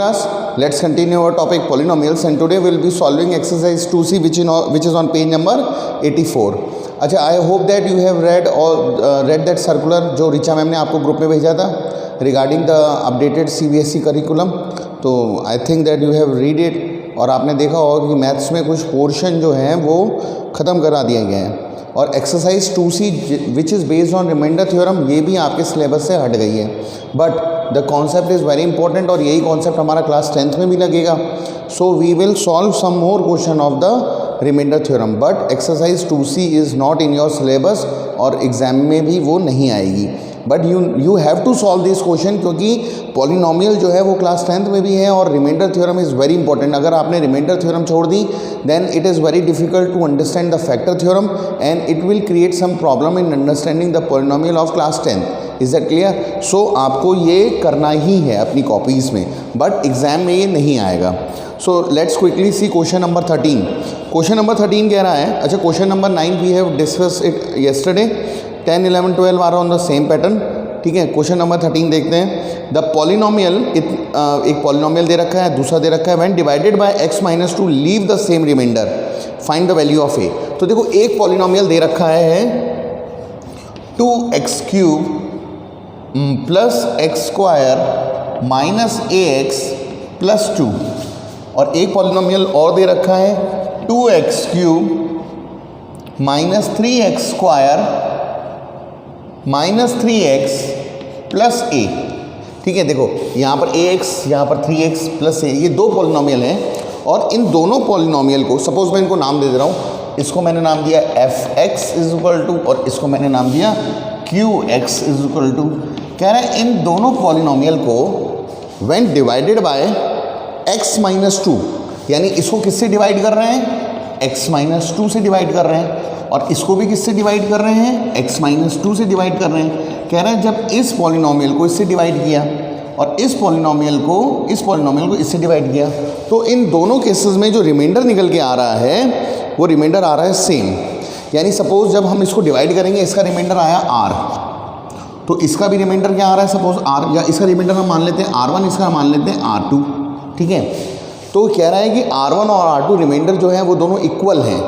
class. Let's continue our topic polynomials and today we'll be solving exercise 2C which is on page number 84. अच्छा, I hope that you have read that circular जो Richa ma'am ने आपको group में भेजा था regarding the updated CBSE curriculum. तो I think that you have read it और आपने देखा होगा कि मैथ्स में कुछ पोर्शन जो हैं वो ख़त्म करा दिए गए हैं और exercise 2C which is based on remainder theorem ये भी आपके सिलेबस से हट गई है. But the concept is very important और यही कॉन्सेप्ट हमारा क्लास 10th में भी लगेगा. So we will solve some more question of the remainder theorem but exercise 2C is not in your syllabus और एग्ज़ाम में भी वो नहीं आएगी. But you have to solve this question क्योंकि पॉलिनोमियल जो है वो क्लास 10th में भी है और remainder theorem is very important. अगर आपने रिमाइंडर थ्योरम छोड़ दी then it is very difficult to understand the factor theorem and it will create some problem in understanding the polynomial of class 10th. Is that clear? So आपको ये करना ही है अपनी copies में बट एग्ज़ाम में ये नहीं आएगा. So let's quickly see question number 13. Question number 13 कह रहा है, अच्छा question number 9 we have discuss it yesterday. 10, 11, 12 are on the same pattern. ठीक है, क्वेश्चन नंबर 13 देखते हैं. द पॉलिनोमियल एक पॉलिनोमियल दे रखा है, दूसरा दे रखा है when divided by x-2 leave the same remainder find the value of a. तो देखो एक पॉलिनोमियल दे रखा है 2x³ plus x² minus ax plus 2 और एक पॉलिनोमियल और दे रखा है 2x³ minus 3x² minus 3x plus a. ठीक है, देखो यहाँ पर ax यहाँ पर 3x प्लस a ये दो पॉलिनोमियल हैं और इन दोनों पॉलिनोमियल को सपोज मैं इनको नाम दे रहा हूँ. इसको मैंने नाम दिया fx इज इक्वल टू और इसको मैंने नाम दिया qx इज इक्वल टू. कह रहे हैं इन दोनों पॉलिनोमियल को व्हेन डिवाइडेड बाय x-2 यानी इसको किससे डिवाइड कर रहे हैं? x-2 से डिवाइड कर रहे हैं और इसको भी किससे डिवाइड कर रहे हैं? x-2 से डिवाइड कर रहे हैं. कह रहे हैं जब इस पॉलिनोमियल को इससे डिवाइड किया और इस पॉलिनोमियल को इससे डिवाइड किया तो इन दोनों केसेस में जो रिमाइंडर निकल के आ रहा है वो रिमाइंडर आ रहा है सेम. यानी सपोज जब हम इसको डिवाइड करेंगे इसका रिमाइंडर आया r तो इसका भी रिमाइंडर क्या आ रहा है? सपोज r या इसका रिमाइंडर हम मान लेते हैं r1, इसका मान लेते हैं r2. ठीक है, तो कह रहा है कि r1 और r2 रिमाइंडर जो है वो दोनों इक्वल हैं.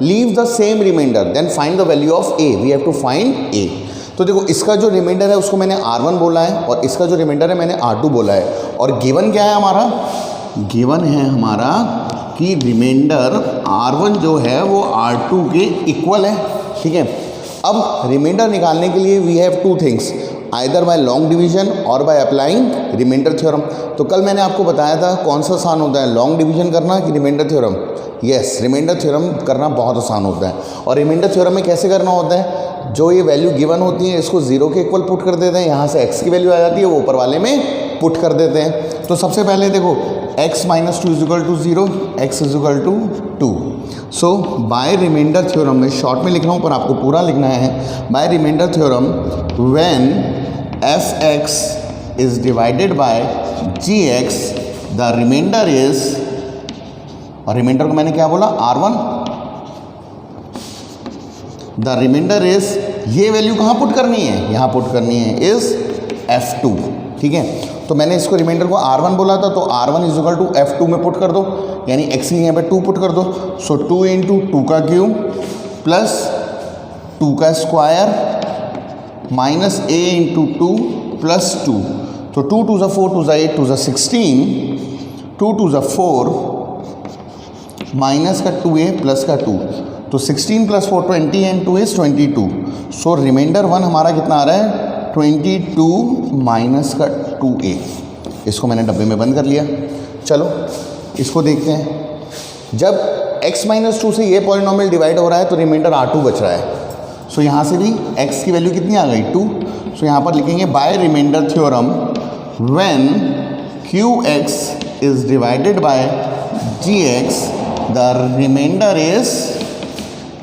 Leave the same remainder then find the value of a. We have to find a. तो देखो इसका जो रिमाइंडर है उसको मैंने r1 बोला है और इसका जो रिमाइंडर है मैंने r2 बोला है और गिवन क्या है हमारा? गिवन है हमारा कि रिमाइंडर r1 जो है वो r2 के इक्वल है. ठीक है, अब रिमाइंडर निकालने के लिए we have two things either by long division और बाय अप्लाइंग रिमाइंडर थ्योरम. तो कल मैंने आपको बताया था कौन सा आसान होता है, लॉन्ग डिवीजन करना कि remainder theorem. Yes, remainder theorem करना बहुत आसान होता है और रिमाइंडर थ्योरम में कैसे करना होता है? जो ये वैल्यू गिवन होती है इसको 0 के इक्वल पुट कर देते हैं, यहाँ से x की वैल्यू आ जाती है वो ऊपर वाले में पुट कर देते हैं. तो सबसे पहले देखो x-2 is equal to 0, x is equal to 2. So by remainder theorem में शॉर्ट में लिख रहा हूँ पर आपको पूरा लिखना है. By remainder theorem when f(x) is divided by gx the remainder is, और रिमाइंडर को मैंने क्या बोला? r1. द रिमाइंडर इज, ये वैल्यू कहाँ पुट करनी है? यहाँ पुट करनी है, इज f2. ठीक है, तो मैंने इसको रिमाइंडर को r1 बोला था तो r1 is equal to f2 में पुट कर दो यानी x की यहाँ पे 2 पुट कर दो. सो 2 इंटू 2 का क्यूब प्लस 2 का square minus a into 2 plus 2. तो 2 2 4 2 8 2 16 2 2 4 माइनस का 2a प्लस का 2 तो 16 plus 4 20 and 2 is 22. So remainder 1 हमारा कितना आ रहा है? 22 माइनस का 2a. इसको मैंने डब्बे में बंद कर लिया. चलो इसको देखते हैं. जब x-2 से ये पॉलिनोमियल डिवाइड हो रहा है तो रिमाइंडर r2 बच रहा है. सो यहाँ से भी x की वैल्यू कितनी आ गई? 2. सो यहाँ पर लिखेंगे by remainder theorem when qx is divided by gx the remainder is,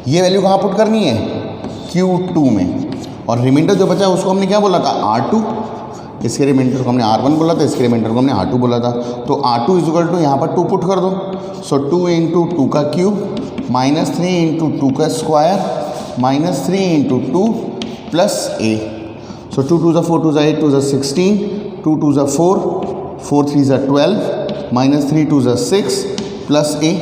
ये वैल्यू कहाँ पुट करनी है? q2 में और रिमाइंडर जो बचा है उसको हमने क्या बोला था? r2. इसके रिमाइंडर को हमने r1 बोला था, इसके रिमाइंडर को हमने r2 बोला था. तो r2 इज इक्वल टू यहाँ पर 2 पुट कर दो. सो 2 इंटू 2 का क्यूब माइनस 3 इंटू 2 का square minus 3 into 2 plus a. सो 2 2 4 2 8 2 16 2 2 4 4 3 12 -3 2 ज़ा 6 प्लस ए।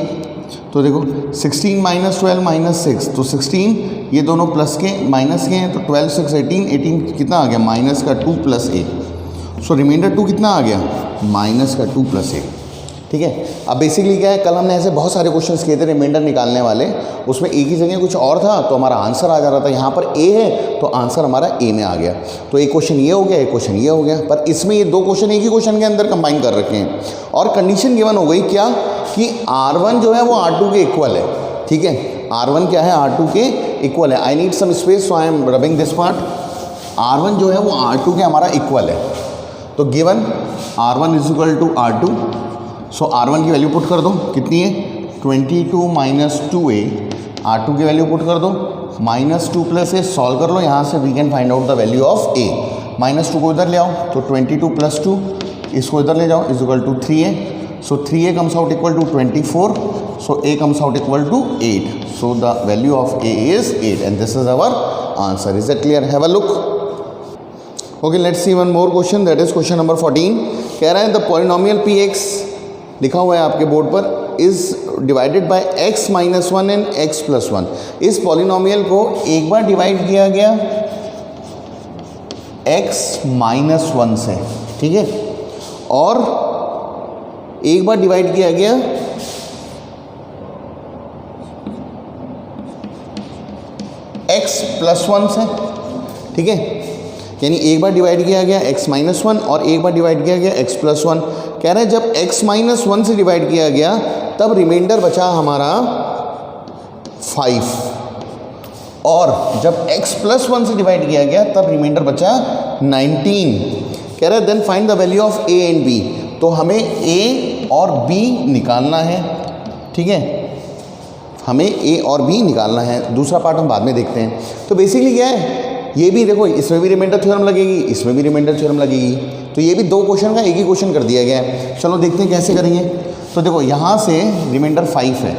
तो देखो 16 माइनस 12 माइनस 6, तो 16 ये दोनों प्लस के माइनस के हैं, तो 12 6 18, 18 कितना आ गया माइनस का 2 प्लस ए। सो रिमाइंडर 2 कितना आ गया माइनस का 2 प्लस ए। ठीक है, अब बेसिकली क्या है, कल हमने ऐसे बहुत सारे क्वेश्चंस किए थे रिमाइंडर निकालने वाले, उसमें ए की जगह कुछ और था तो हमारा आंसर आ जा रहा था। यहाँ पर ए है तो आंसर हमारा ए में आ गया। तो एक क्वेश्चन ये हो गया, एक क्वेश्चन ये हो गया, पर इसमें ये दो क्वेश्चन एक ही क्वेश्चन के अंदर कंबाइन कर रखे हैं और कंडीशन गिवन हो गई क्या कि R1 जो है वो R2 के इक्वल है। ठीक है, R1 क्या है R2 के इक्वल है। I need some space so I am rubbing this part. R1 जो है वो R2 के हमारा इक्वल है। तो given R1 is equal to R2, so R1 की वैल्यू पुट कर दो, कितनी है 22 माइनस 2a। R2 की वैल्यू पुट कर दो, -2 प्लस ए, सॉल्व कर लो, यहाँ से we can find out the value of a। -2 को इधर ले आओ तो 22 प्लस 2, इसको इधर ले जाओ, is equal to 3a। So 3a comes out equal to 24, so a comes out equal to 8। So the value of a is 8 and this is our answer. Is it clear? Have a look. Okay, let's see one more question, that is question number 14। कह रहा है the polynomial px, लिखा हुआ है आपके board पर, is divided by x minus 1 and x plus 1। इस polynomial को एक बार डिवाइड किया गया x माइनस 1 से, ठीक है, और एक बार डिवाइड किया गया x प्लस 1 से। ठीक है, यानी एक बार डिवाइड किया गया x माइनस 1 और एक बार डिवाइड किया गया x प्लस 1। कह रहे हैं जब x माइनस 1 से डिवाइड किया गया तब रिमाइंडर बचा हमारा 5, और जब x प्लस 1 से डिवाइड किया गया तब रिमाइंडर बचा 19। कह रहे हैं then find the value of a and b। तो हमें a और b निकालना है। ठीक है, हमें a और b निकालना है, दूसरा पार्ट हम बाद में देखते हैं। तो बेसिकली क्या है, ये भी देखो, इसमें भी रिमाइंडर थ्योरम लगेगी, इसमें भी रिमाइंडर थ्योरम लगेगी, तो ये भी दो क्वेश्चन का एक ही क्वेश्चन कर दिया गया है। चलो देखते हैं कैसे करेंगे। तो देखो यहाँ से रिमाइंडर 5 है,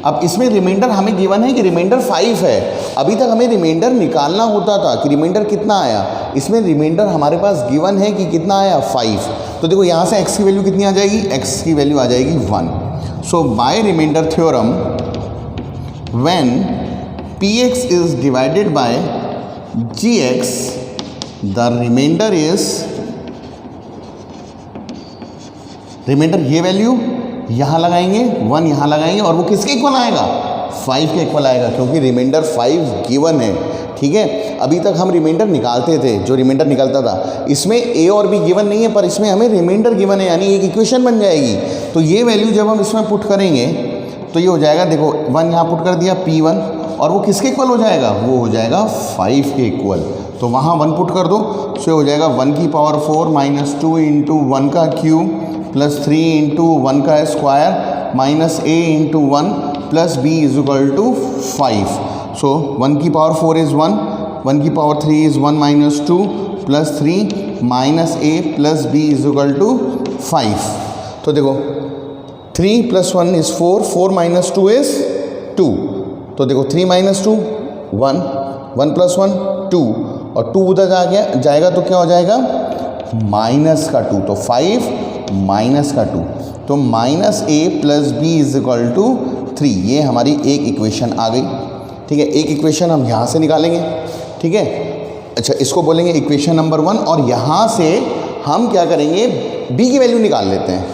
अब इसमें रिमाइंडर हमें गिवन है कि रिमाइंडर 5 है। अभी तक हमें रिमाइंडर निकालना होता था कि रिमाइंडर कितना आया, इसमें रिमाइंडर हमारे पास गिवन है कि कितना आया 5। तो देखो यहाँ से x की वैल्यू कितनी आ जाएगी, x की वैल्यू आ जाएगी 1। So by remainder theorem when px is divided by gx, the remainder is, remainder ये वैल्यू यहाँ लगाएंगे, 1 यहाँ लगाएंगे, और वो किसके इक्वल आएगा 5 के इक्वल आएगा, क्योंकि रिमाइंडर 5 गिवन है। ठीक है, अभी तक हम रिमाइंडर निकालते थे, जो रिमाइंडर निकलता था इसमें a और b गिवन नहीं है, पर इसमें हमें रिमाइंडर गिवन है, यानी एक इक्वेशन बन जाएगी। तो ये वैल्यू जब हम इसमें पुट करेंगे तो ये हो जाएगा, देखो 1 यहाँ पुट कर दिया p1, और वो किसके इक्वल हो जाएगा, वो हो जाएगा 5 के इक्वल। तो वहाँ 1 पुट कर दो, सो हो जाएगा 1 की पावर 4 माइनस 2 इंटू 1 का क्यूब प्लस 3 इंटू 1 का square minus a into 1 plus b is equal to 5। So 1 की पावर 4 इज़ 1, 1 की power 3 is 1 minus 2 plus 3 minus a plus b is equal to 5। तो देखो 3 प्लस 1 इज़ 4, 4 माइनस 2 इज़ 2। तो देखो 3 minus 2 1, 1 plus 1 2, और 2 उधर जाएगा तो क्या हो जाएगा माइनस का 2, तो 5 माइनस का 2, तो minus a plus b is equal to 3। ये हमारी एक इक्वेशन आ गई। ठीक है, एक इक्वेशन हम यहाँ से निकालेंगे। ठीक है, अच्छा इसको बोलेंगे इक्वेशन नंबर 1, और यहाँ से हम क्या करेंगे b की वैल्यू निकाल लेते हैं।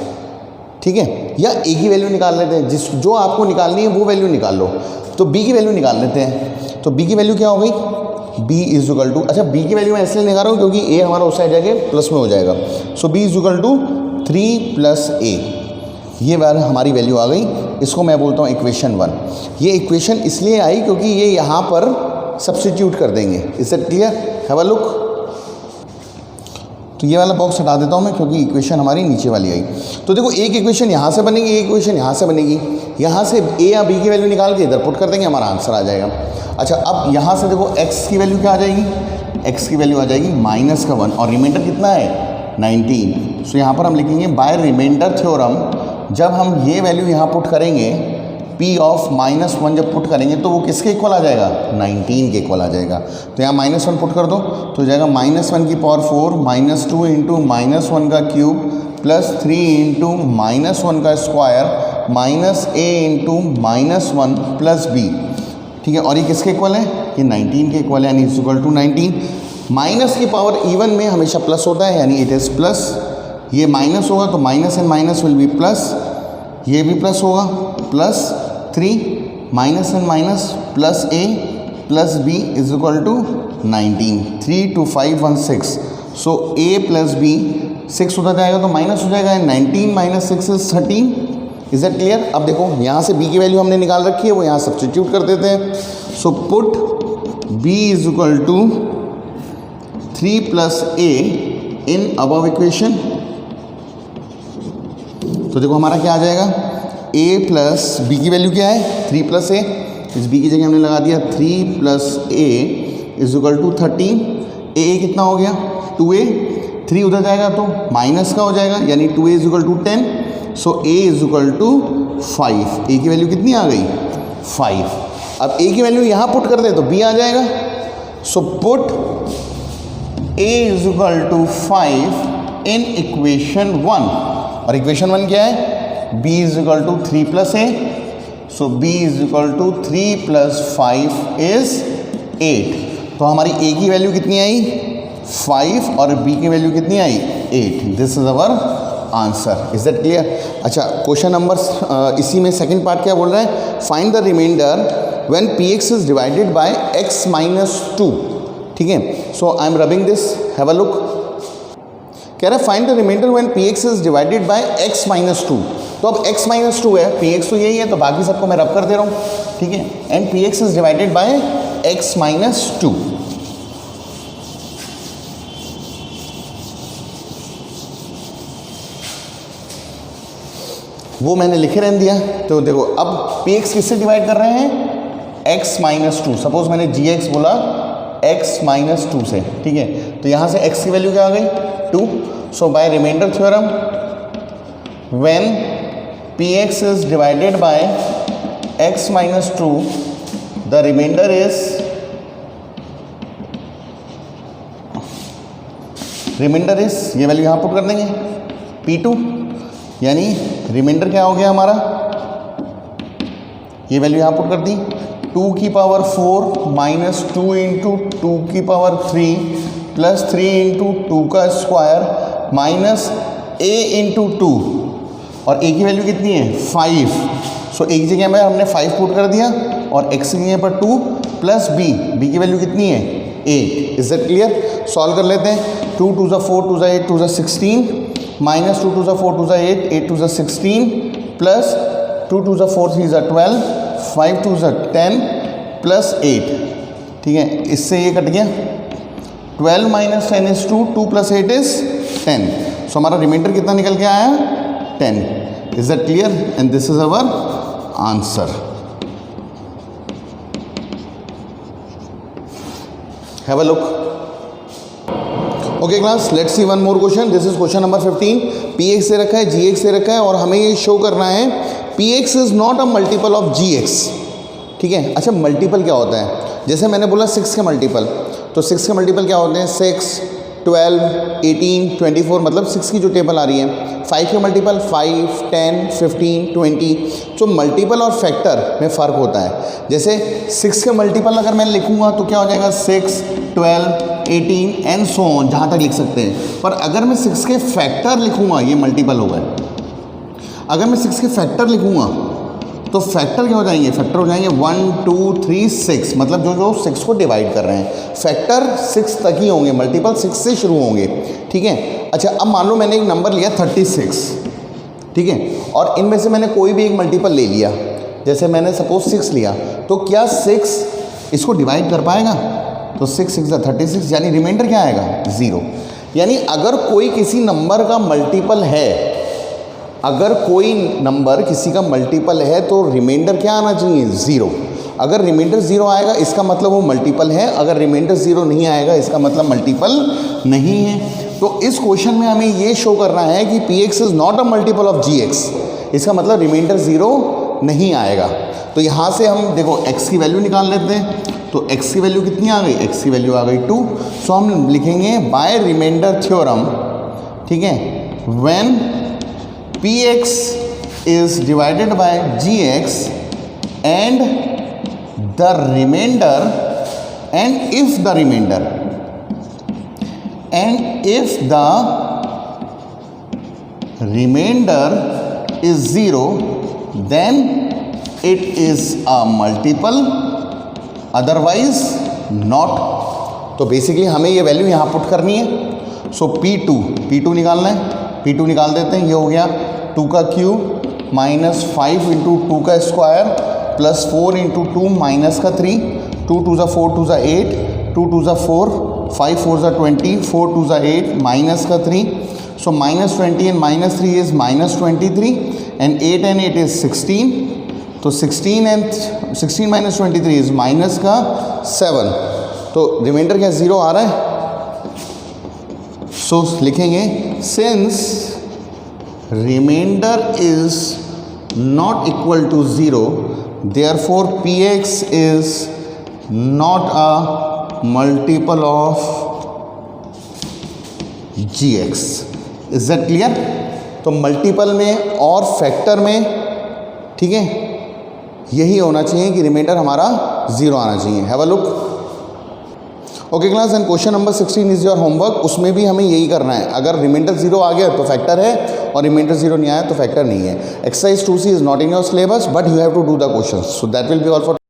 ठीक है, या a की वैल्यू निकाल लेते हैं, जो आपको निकालनी है वो वैल्यू निकाल लो। तो b की वैल्यू निकाल लेते हैं। तो b की वैल्यू क्या हो गई, b इज इक्वल टू, अच्छा b की वैल्यू मैं इसलिए निकाल रहा हूँ क्योंकि a हमारा उस साइड जाके प्लस में हो जाएगा। So b is equal to 3 plus a, ये वाली हमारी वैल्यू आ गई। इसको मैं बोलता हूँ इक्वेशन 1। ये इक्वेशन इसलिए आई क्योंकि ये यहाँ पर सब्स्टिट्यूट कर देंगे। Is it clear? Have a look. तो ये वाला बॉक्स हटा देता हूँ मैं क्योंकि इक्वेशन हमारी नीचे वाली आई। तो देखो एक इक्वेशन यहाँ से बनेगी, एक इक्वेशन यहाँ से बनेगी। यहाँ से a या b की वैल्यू निकाल के इधर पुट कर देंगे, हमारा आंसर आ जाएगा। अच्छा अब यहाँ से देखो x की वैल्यू क्या आ जाएगी, x की वैल्यू आ जाएगी माइनस का 1, और रिमाइंडर कितना है 19। सो यहाँ पर हम लिखेंगे बाय रिमाइंडर थ्योरम, जब हम ये वैल्यू यहाँ पुट करेंगे p ऑफ -1 जब पुट करेंगे तो वो किसके इक्वल आ जाएगा 19 के इक्वल आ जाएगा। तो यहाँ -1 पुट कर दो तो हो जाएगा -1 की पावर 4 -2 इंटू -1 का क्यूब प्लस 3 इंटू -1 का square minus a into -1 plus b, ठीक है। और ये किसके इक्वल है? ये 19 के इक्वल है, यानी इज इक्वल टू 19। माइनस की पावर इवन में हमेशा प्लस होता है, यानी इट इज़ प्लस। ये माइनस होगा तो minus and minus will be plus, ये भी प्लस होगा, plus 3 minus and minus plus a plus b is equal to 19। 3 2 5 1 6, so a plus b 6 उधर जाएगा तो माइनस हो जाएगा, 19 minus 6 is 13। Is that clear? अब देखो यहाँ से b की वैल्यू हमने निकाल रखी है, वो यहाँ सब्स्टिट्यूट कर देते हैं। So put b is equal to 3 plus a in above equation. तो देखो हमारा क्या आ जाएगा, a प्लस b की वैल्यू क्या है? 3 प्लस a, इस b की जगह हमने लगा दिया 3 plus a is equal to 13। a कितना हो गया? 2a, 3 उधर जाएगा तो माइनस का हो जाएगा, यानी 2a is equal to 10। So a is equal to 5। a की वैल्यू कितनी आ गई? 5। अब a की वैल्यू यहाँ पुट कर दे तो b आ जाएगा। So put a is equal to 5 in equation 1, और इक्वेशन 1 क्या है? b is equal to 3 plus a। So b is equal to 3 plus 5 is 8। तो हमारी a की वैल्यू कितनी आई? 5, और b की वैल्यू कितनी आई? 8। This is our answer. Is that clear? अच्छा, क्वेश्चन नंबर इसी में सेकंड पार्ट क्या बोल रहा है? Find the remainder when px is divided by x minus 2, ठीक है। So I am rubbing this, have a look. कह रहा है find the remainder when px is divided by x minus 2। तो अब x माइनस 2 है, px तो यही है, तो बाकी सबको मैं रब कर दे रहा हूँ, ठीक है। And px is divided by x minus 2। वो मैंने लिखे रहने दिया। तो देखो अब px किससे डिवाइड कर रहे हैं? x minus 2। सपोज मैंने gx बोला x माइनस 2 से, ठीक है। तो यहाँ से x की वैल्यू क्या आ गई? 2। So by remainder theorem when px is divided by x minus 2 the remainder is, ये वैल्यू यहाँ पुट कर देंगे p2, यानी रिमाइंडर क्या हो गया हमारा? ये वैल्यू यहाँ पुट कर दी, 2 की पावर 4 माइनस 2 इंटू 2 की पावर 3 प्लस 3 इंटू 2 का स्क्वायर माइनस a इंटू 2, और a की वैल्यू कितनी है? 5। सो a की जगह में हमने 5 पुट कर दिया, और x की जगह पर 2 प्लस b की वैल्यू कितनी है? 8। Is that clear? सॉल्व कर लेते हैं। 2 2 ज़ा 4, 2 ज़ा 8, 2 ज़ा 16, माइनस 2 2 ज़ा 4, 2 ज़ा 8, 8 2 ज़ा 16, प्लस 2 2 ज़ा 4, 3 ज़ा 12, 5 2 ज़ा 10 प्लस 8, ठीक है। इससे ये कट गया, 12 माइनस 10 इज 2, 2 प्लस 8 इज 10। सो हमारा रिमाइंडर कितना निकल के आया? 10। Is that clear? And this is our answer. Have a look. Okay class, let's see one more question. This is question number 15। px से रखा है, gx से रखा है, और हमें ये शो करना है px is not a multiple of gx, ठीक है। अच्छा, मल्टीपल क्या होता है? जैसे मैंने बोला 6 के मल्टीपल, तो 6 के मल्टीपल क्या होते हैं? 6 12 18 24, मतलब 6 की जो टेबल आ रही है। 5 के मल्टीपल 5 10 15 20। तो मल्टीपल और फैक्टर में फ़र्क होता है। जैसे 6 के मल्टीपल अगर मैं लिखूँगा तो क्या हो जाएगा? 6 12 18 एंड सो ऑन, जहाँ तक लिख सकते हैं। पर अगर मैं 6 के फैक्टर लिखूँगा, ये मल्टीपल हो गए। अगर मैं 6 के फैक्टर लिखूँगा तो फैक्टर क्या हो जाएंगे? फैक्टर हो जाएंगे 1 2 3 6, मतलब जो 6 को डिवाइड कर रहे हैं। फैक्टर 6 तक ही होंगे, मल्टीपल 6 से शुरू होंगे, ठीक है। अच्छा, अब मान लो मैंने एक नंबर लिया 36, ठीक है, और इनमें से मैंने कोई भी एक मल्टीपल ले लिया। जैसे मैंने सपोज 6 लिया, तो क्या 6 इसको डिवाइड कर पाएगा? तो 6 6 36, यानी रिमाइंडर क्या आएगा? 0। यानी अगर कोई किसी नंबर का मल्टीपल है, अगर कोई नंबर किसी का मल्टीपल है तो रिमाइंडर क्या आना चाहिए? 0। अगर रिमाइंडर 0 आएगा इसका मतलब वो मल्टीपल है, अगर रिमाइंडर 0 नहीं आएगा इसका मतलब मल्टीपल नहीं है। तो इस क्वेश्चन में हमें ये शो करना है कि px is not a multiple of gx, इसका मतलब रिमाइंडर 0 नहीं आएगा। तो यहाँ से हम देखो x की वैल्यू निकाल लेते हैं। तो x की वैल्यू कितनी आ गई? x की वैल्यू आ गई 2। सो हम लिखेंगे बाय रिमाइंडर थ्योरम, ठीक है, when px is divided by gx and the remainder and if the remainder is 0 then it is a multiple otherwise not। तो बेसिकली हमें ये वैल्यू यहाँ पुट करनी है। सो P2 निकालना है, P2 निकाल देते हैं। ये हो गया 2 का क्यूब माइनस 5 इंटू 2 का स्क्वायर प्लस 4 इंटू 2 माइनस का 3, 2 2 ज़ा 4 2 ज़ा 8, 2 2 ज़ा 4, 5 4 ज़ा 20, 4 2 ज़ा 8 माइनस का 3। So minus 20 and minus 3 is minus 23 and 8 and 8 is 16। तो 16 माइनस 23 इज़ माइनस का 7। तो रिमाइंडर क्या 0 आ रहा है। सो लिखेंगे since remainder is not equal to 0 therefore px is not a multiple of gx। Is that clear. तो multiple में और फैक्टर में, ठीक है, यही होना चाहिए कि रिमाइंडर हमारा 0 आना चाहिए। Have a look. Okay class, and question number 16 is your homework. उसमें भी हमें यही करना है। अगर रिमाइंडर 0 आ गया तो फैक्टर है और रिमाइंडर 0 नहीं आया तो फैक्टर नहीं है। Exercise 2C is not in your syllabus but you have to do the question. So that will be all for